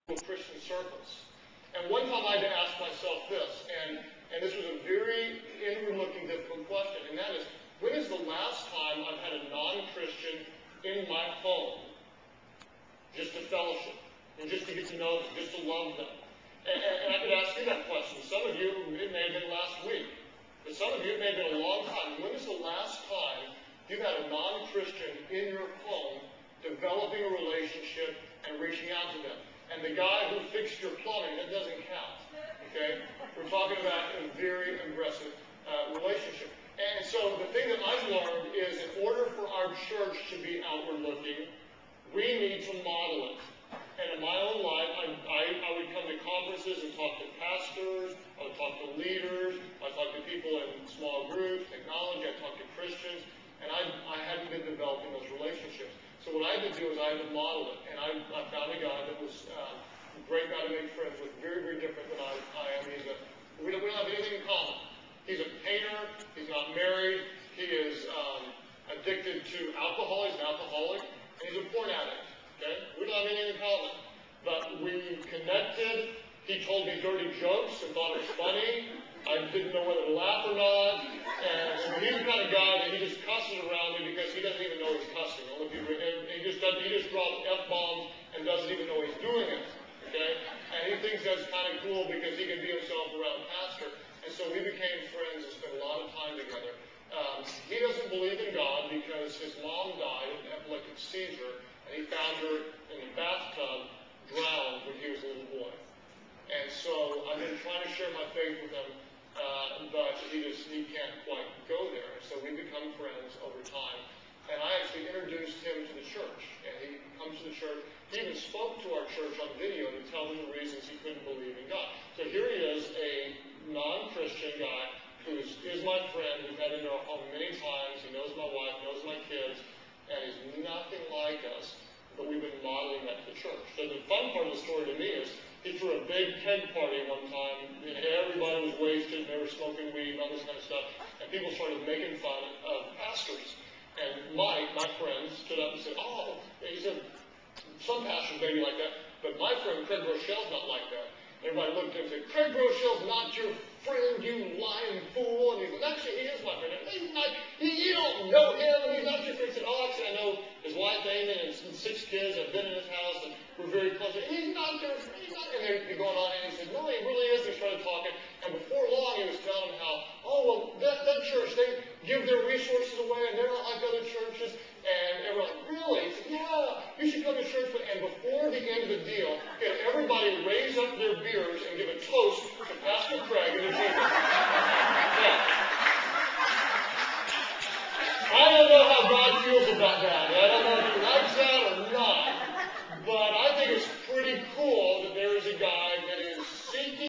Christian circles. And one time I had to ask myself this, and this was a very inward-looking, difficult question, and that is, when is the last time I've had a non-Christian in my home just to fellowship, and just to get to know them, just to love them? And I could ask you that question. Some of you, it may have been last week, but some of you, it may have been a long time. When is the last time you've had a non-Christian in your home developing a relationship and reaching out to them? And the guy who fixed your plumbing, that doesn't count. Okay? We're talking about a very aggressive relationship. And so the thing that I've learned is in order for our church to be outward looking, we need to model it. And in my own life, I would come to conferences and talk to pastors, I would talk to leaders, I would talk to people in small groups, technology, I'd talk to Christians, and I hadn't been developing those relationships. So what I had to do is I had to model it. And I found a guy that was a great guy to make friends with, very, very different than I am. We don't have anything in common. He's a painter. He's not married. He is addicted to alcohol. He's an alcoholic. And he's a porn addict. Okay? We don't have anything in common. But we connected. He told me dirty jokes and thought it was funny. I didn't know whether to laugh or not. And he's the kind of guy that he just cusses around me because he doesn't even know he's cussing. He just drops F-bombs and doesn't even know he's doing it. Okay? And he thinks that's kind of cool because he can be himself around a pastor. And so we became friends and spent a lot of time together. He doesn't believe in God because his mom died of an epileptic seizure, and he found her in the bathtub, drowned when he was a little boy. And so I've been trying to share my faith with him, but he can't quite go there. So we become friends over time. And I actually introduced him to the church. And he comes to the church. He even spoke to our church on video to tell them the reasons he couldn't believe in God. So here he is, a non-Christian guy who is my friend. We've had into our home many times. He knows my wife, knows my kids, and he's nothing like us. But we've been modeling that to the church. So the fun part of the story to me is he threw a big keg party one time. And everybody was wasted. And they were smoking weed and all this kind of stuff. And people started making fun of pastors. And Mike, my friend, stood up and said, he said, some pastors may be like that, but my friend Craig Rochelle's not like that. Everybody looked at him and said, Craig Rochelle's not your friend, you lying fool. And he said, actually, he is my friend. He's not, you don't know him, and he's not your friend. He said, actually, I know his wife, Amy, and his 6 kids. I've been in his house, and we're very close. He's not your friend. He's not. And they're going on, and he said, no, he really is. They started talking. And before long, he was telling them how, that church, they give their resources away, and they're not like other churches. And everyone like, really? He said, yeah, you should come to church. And before the end of the deal, he had everybody raise up their beers and give a toast to Pastor Craig and his people. Now, I don't know how God feels about that. I don't know if he likes that.